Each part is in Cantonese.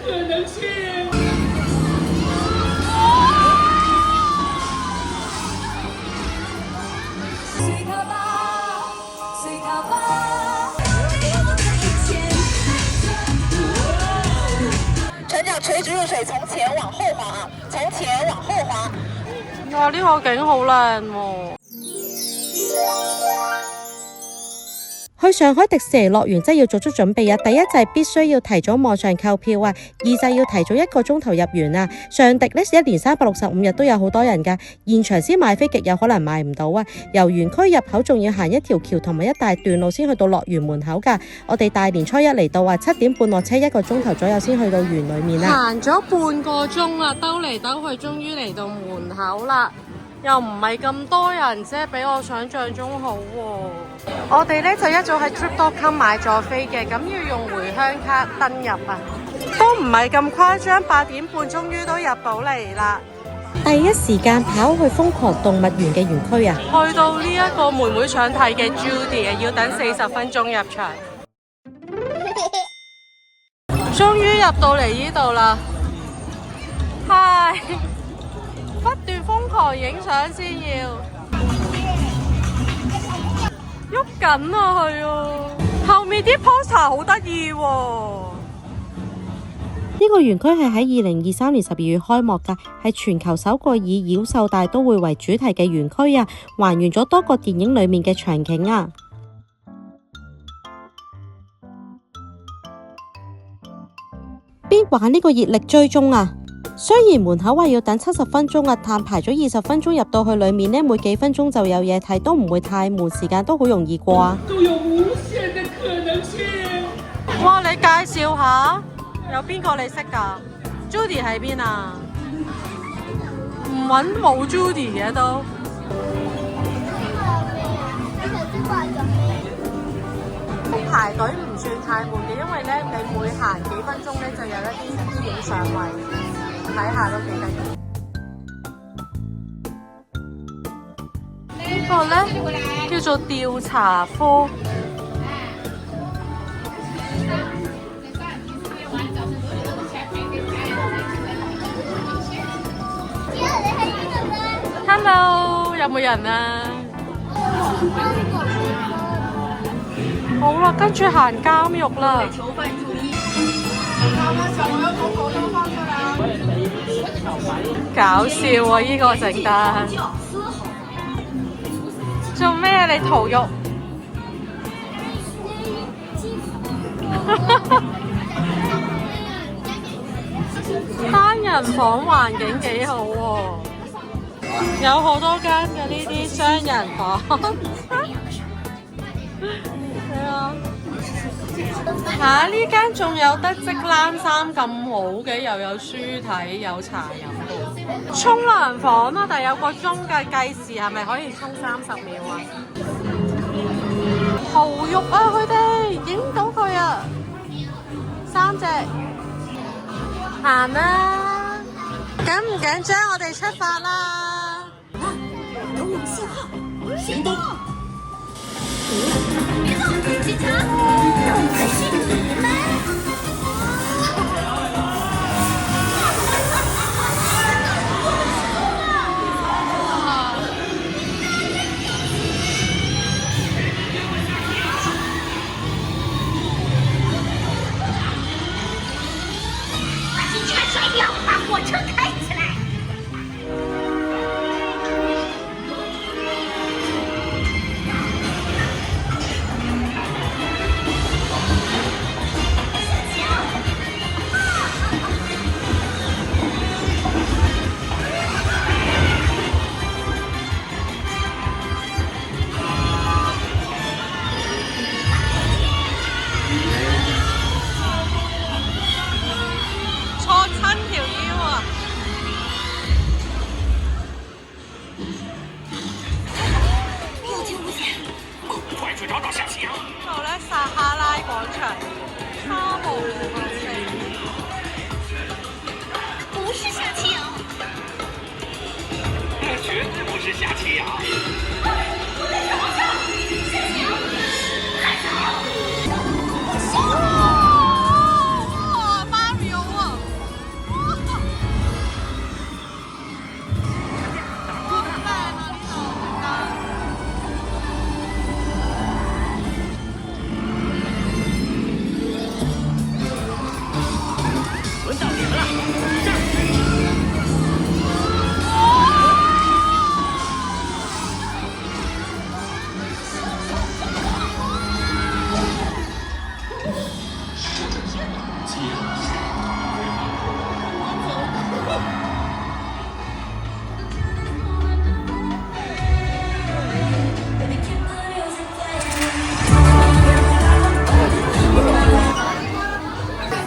可能性。随他吧，随他吧。船长垂直入水，從前往後滑啊，從前往後滑。哇！呢個景好靚喎。去上海迪士尼樂園真係要做足準備啊！第一就係必須要提早網上購票啊，二就係要提早1個鐘頭入園啊。上迪呢一年365日都有好多人㗎，現場先買飛極有可能買唔到啊。由園區入口仲要行一條橋同埋一大段路先去到樂園門口㗎。我哋大年初一嚟到啊，7點半落車，1個鐘頭左右先去到園裡面啊。行咗半個鐘啦，兜嚟兜去，終於嚟到門口啦。又唔係咁多人啫，比我想象中好喎。我哋呢就一早喺 Trip.com 買咗飛嘅，咁要用回鄉卡登入啊，都唔係咁誇張。8點半終於都入到嚟啦。第一時間跑去瘋狂動物園嘅園區啊！去到呢一個妹妹想睇嘅 Judy 要等40分鐘入場。終於入到嚟呢度啦，係不斷瘋狂影相先要，喐緊啊佢啊！後面啲 poster 好得意喎。呢個園區係喺2023年12月開幕㗎，係全球首個以妖獸大都會為主題嘅園區啊，還原咗多個電影裡面嘅場景啊。邊玩呢個熱力追蹤啊！雖然門口話要等70分鐘啊，但排咗20分鐘入到去裡面呢，每幾分鐘就有嘢睇，都唔會太悶，時間都好容易過啊。都有無限的可能性。哇！你介紹下，有邊個你識㗎 ？Judy 喺邊啊？唔揾冇 Judy 嘅都。排隊唔算太悶嘅，因為咧你每行幾分鐘咧就有一啲影相位，睇下都幾得意。呢個咧叫做調查科。Hello， 有冇人啊？好啦，跟住行監獄啦。搞笑啊！呢個整得做咩啊？你屠肉？單人房環境幾好喎，有好多間嘅呢啲雙人房。係啊，呢間仲有得織冷衫咁好嘅，又有書睇，有茶飲。沖涼房啊，但係有個鐘嘅計時，係咪可以沖30秒啊？蠔肉啊，佢哋影到佢啊，3隻。行啦，緊唔緊張？我哋出發啦！有有信號，行動！別動，警察！動的是你們！把警察甩掉，把火車開起來！錯親條腰啊！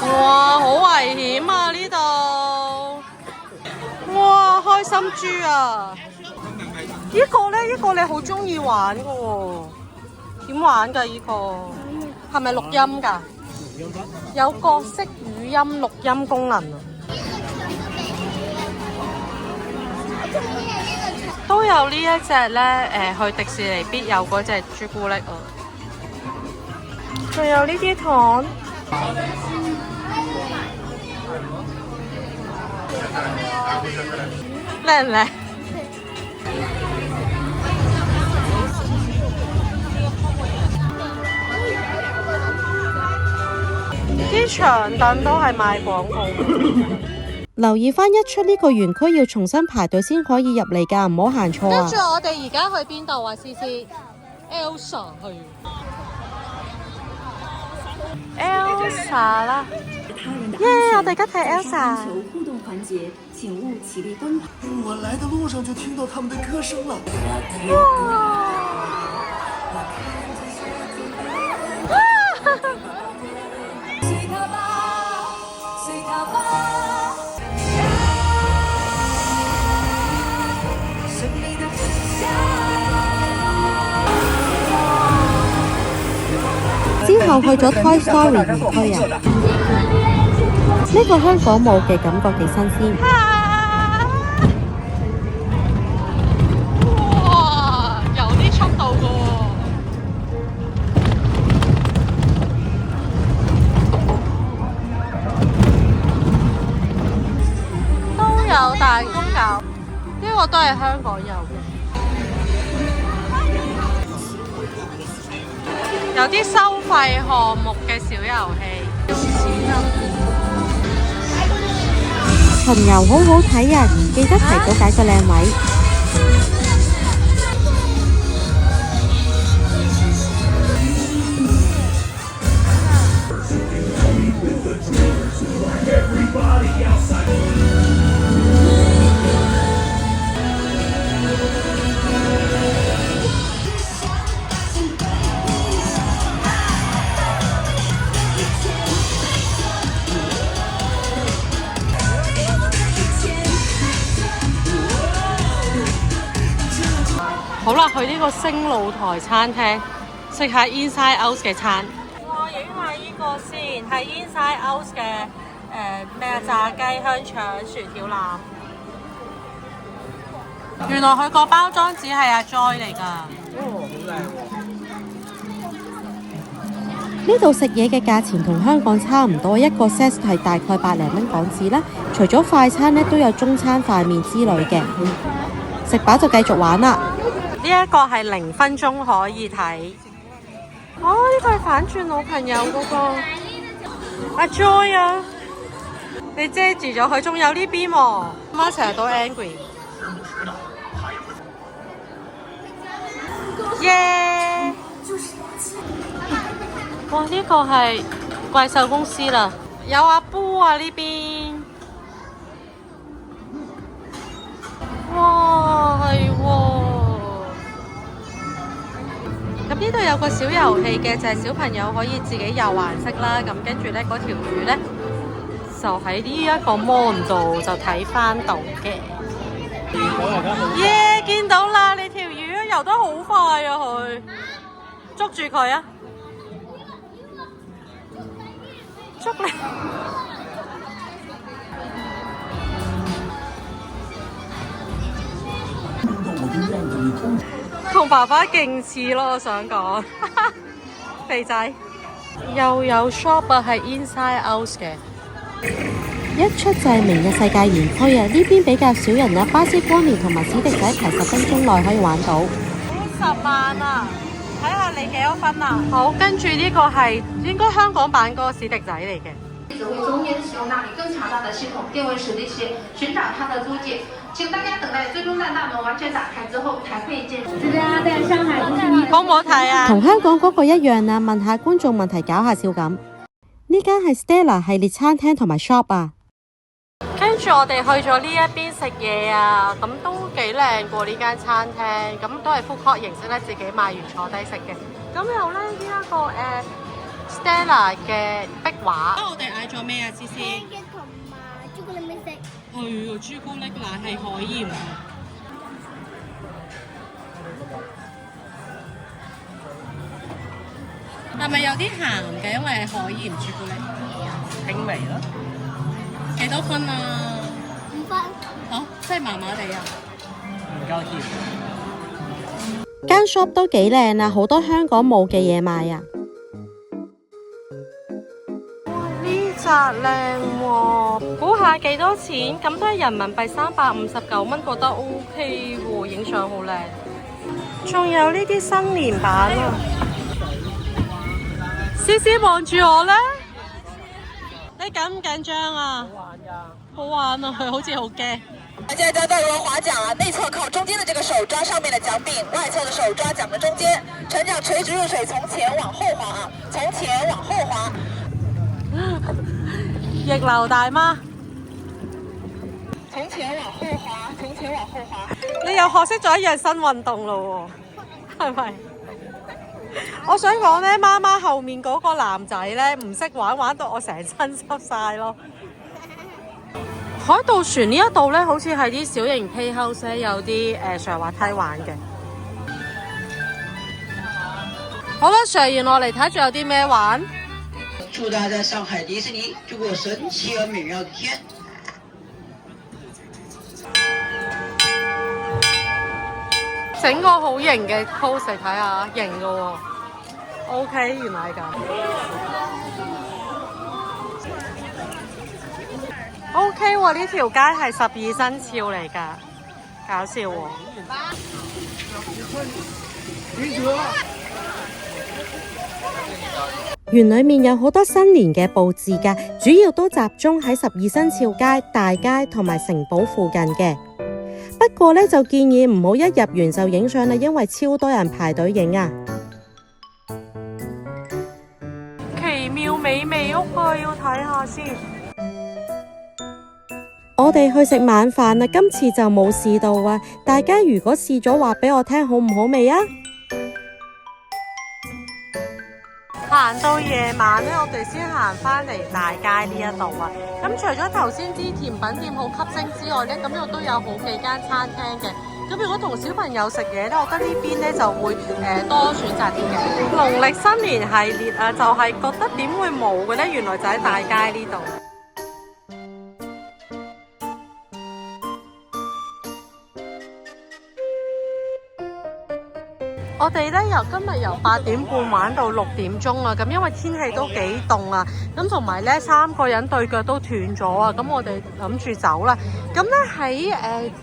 哇，好危險啊呢度！哇，開心豬啊！呢個咧，呢個你好中意玩噶喎，點玩㗎？呢個係咪錄音㗎？有角色語音錄音功能啊！都有呢一隻咧，去迪士尼必有嗰隻朱古力啊！仲有呢啲糖。靚唔靚？啲長凳都係賣廣告。留意翻一出呢個園區要重新排隊先可以入嚟㗎，唔好行錯啊！跟住我哋而家去邊度啊？思思 ，Elsa 去 Elsa 啦！耶！我哋而家睇 Elsa。互動環節，請勿起立奔跑。我來的路上就聽到他們的歌聲了。之後去咗 Toy Story 園區啊，呢個香港冇嘅感覺幾新鮮。哇，有啲速度㗎喎！都有彈弓搞，呢個都係香港有嘅。有啲收費項目嘅小遊戲，巡遊好好睇啊！記得提早揀個靚位。好啦，去呢個星露台餐廳食下 Inside Out 嘅餐。哇，影下呢個先，係 Inside Out 嘅咩炸雞、香腸、薯條腩。原來佢個包裝紙係阿 Joy 嚟㗎。哦，好靚喎！呢度食嘢嘅價錢同香港差唔多，一個 set 係大概百零蚊港紙啦。除咗快餐咧，都有中餐快麵之類嘅。食飽就繼續玩啦。呢一個係0分鐘可以睇。哦，呢個係反轉老朋友嗰個阿 Joy 啊！你遮住咗佢，仲有呢邊喎。媽成日都 angry。耶！哇！呢個係怪獸公司啦，有阿 Boo 啊呢邊。哇，係喎！咁呢度有個小遊戲嘅，就係小朋友可以自己油顏色啦。咁跟住咧，嗰條魚咧就喺呢一個 mon 度就睇翻到嘅。耶！見到啦，你條魚游得好快啊！佢捉住佢啊！捉你！同爸爸勁似咯，我想講，肥仔又有 shop 啊，係 Inside Out 嘅。一出就係明日世界園區啊！呢邊比較少人啊，巴斯光年同埋史迪仔排10分鐘內可以玩到。50萬啊！睇下你幾多分啊？好，跟住呢個係應該香港版嗰個史迪仔嚟嘅。指揮中心使用那里更強大的系統定位實地器尋找它的足跡，請大家等待最終站大門完全打開之後才可以進入。上海好唔好睇啊？同香港嗰個一樣啊！問下觀眾問題，搞下笑咁。呢間係 Stella 系列餐廳同埋 shop 啊。跟住我哋去咗呢一邊食嘢啊，咁都幾靚過呢間餐廳，咁都係 food court 形式咧，自己買完坐低食嘅。咁有咧呢一個Stella 嘅壁畫。我哋嗌咗咩啊？思思？同埋朱古力美食。係啊，朱古力奶係海鹽。係咪有啲鹹嘅？因為係海鹽朱古力。輕微咯。幾多分啊？5分。好，真係麻麻地啊。唔夠甜。間 shop 都幾靚啊，好多香港冇嘅嘢賣啊。呢扎靚喎，估下幾多錢？咁都係人民幣359蚊，覺得 OK 喎，影相好靚。仲有呢啲新年版啊！思思望住我咧，你緊唔緊張啊？好玩㗎，好玩啊！佢好似好驚。大家在道路划桨啊，内侧靠中间的这个手抓上面的桨柄，外侧的手抓桨的中间，船桨垂直入水，从前往后滑啊，从前往后滑。逆流大媽，從前往後滑，從前往後滑。你又學識咗一樣新運動咯喎，係咪？我想講咧，媽媽後面嗰個男仔咧唔識玩，玩到我成身濕晒咯。海盜船呢一度咧，好似係啲小型 playhouse 有啲上滑梯玩嘅。好啦，上完落嚟睇住有啲咩玩。祝大家在上海迪士尼度過神奇而美妙的天。整個好型嘅 pose 嚟睇下，型嘅喎。OK， 原來係咁。OK 喎，呢條街係12生肖嚟㗎，搞笑喎。園裏面有好多新年嘅佈置㗎，主要都集中喺12生肖街、大街同埋城堡附近嘅。不過呢，就建議唔好一入園就影相啦，因為超多人排隊影啊。奇妙美味屋啊，要睇下先。我哋去食晚飯啦，今次就冇試到啊。大家如果試咗，話俾我聽好唔好味啊？行到夜晚咧，我哋先行翻嚟大街呢一度啊。咁除咗頭先啲甜品店好吸睛之外咧，咁又都有好幾間餐廳嘅。咁如果同小朋友食嘢咧，我覺得呢邊咧就會多選擇啲嘅。農曆新年系列啊，就係覺得點會冇嘅咧？原來就喺大街呢度。我哋咧今日由8點半玩到6點鐘啊！咁因為天氣都幾凍啊，咁同埋咧3個人對腳都斷咗啊！咁我哋諗住走啦。咁咧喺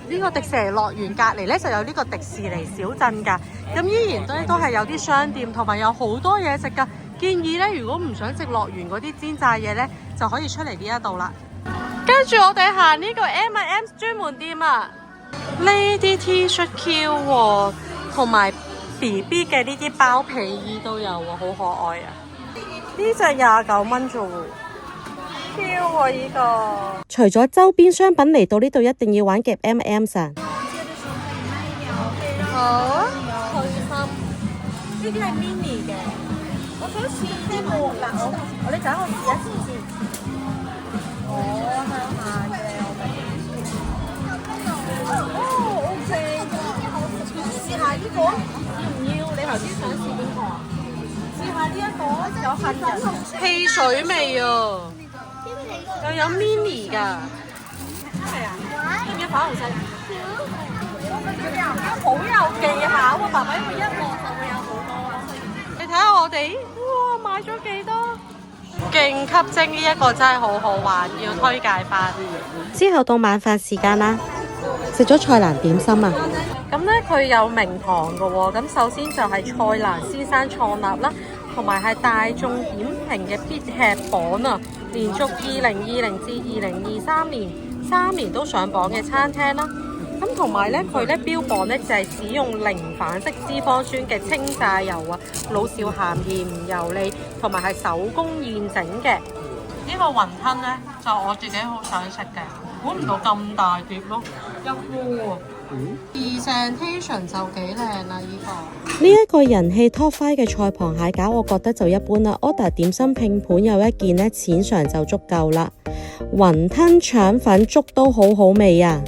呢個迪士尼樂園隔離咧就有呢個迪士尼小鎮㗎。咁依然都係有啲商店同埋有好多嘢食㗎。建議咧如果唔想食樂園嗰啲煎炸嘢咧，就可以出嚟呢一度啦。跟住我哋行呢個 M&M 專門店啊，呢啲 T 恤 Q 喎，同埋BB 嘅呢啲包皮衣都有喎，好可愛啊！呢隻29蚊啫喎，超喎呢個！除咗周邊商品嚟到呢度一定要玩夾 M&M's 啊！好啊，開心！呢啲係 mini 嘅，我想試啲喎。嗱，我你等我試一試先。我向下嘅，哦 OK， 試下呢個。你頭先想試邊個啊？試下呢一個有杏仁汽水味啊，又有 mini 㗎。係啊，要唔要粉紅色？好有技巧喎，爸爸，因為一望就會有好多啊。你睇下我哋，哇，買咗幾多？勁吸睛，呢一個真係好好玩，要推介翻。之後到晚飯時間啦，食咗菜蘭點心啊！咁咧佢有名堂嘅喎，咁首先就係蔡瀾先生創立啦，同埋係大眾點評嘅必吃榜啊，連續2020至2023年3年都上榜嘅餐廳啦。咁同埋咧佢咧標榜咧就係使用零反式脂肪酸嘅清炸油啊，老少咸宜唔油膩，同埋係手工現整嘅。呢個雲吞呢，就我自己好想食嘅，估唔到咁大碟咯，一鍋喎。presentation 就幾靚啦，呢個。呢一個人氣 Top 5嘅菜螃蟹餃，我覺得就一般啦。order 點心拼盤有一件呢，淺嘗就足夠啦。雲吞腸粉粥都好好味啊！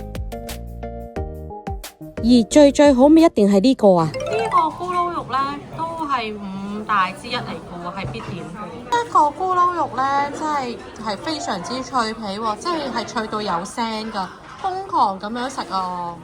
而最好味一定係呢個啊！呢個咕嚕肉呢，都係5大之一嚟嘅喎，係必點嘅。一個咕嚕肉呢，真係非常之脆皮喎，即係脆到有聲㗎，瘋狂咁樣食啊，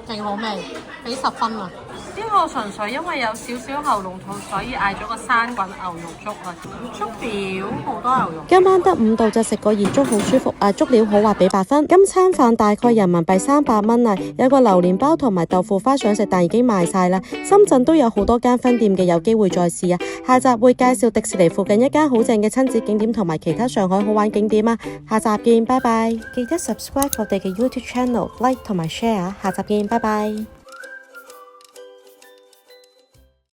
勁好味，俾10分啊！呢個純粹因為有少少喉嚨痛，所以嗌咗個生滾牛肉粥啊！粥表好多牛肉。今晚得5度就食個熱粥好舒服啊！粥料好滑，俾8分。今餐飯大概人民幣300蚊啊！有個榴蓮包同埋豆腐花想食，但已經賣晒啦。深圳都有好多間分店嘅，有機會再試啊！下集會介紹迪士尼附近一間好正嘅親子景點同埋其他上海好玩景點啊！下集見，拜拜！記得 subscribe 我哋嘅 YouTube channel、like 同埋 share 啊！下集見，拜拜！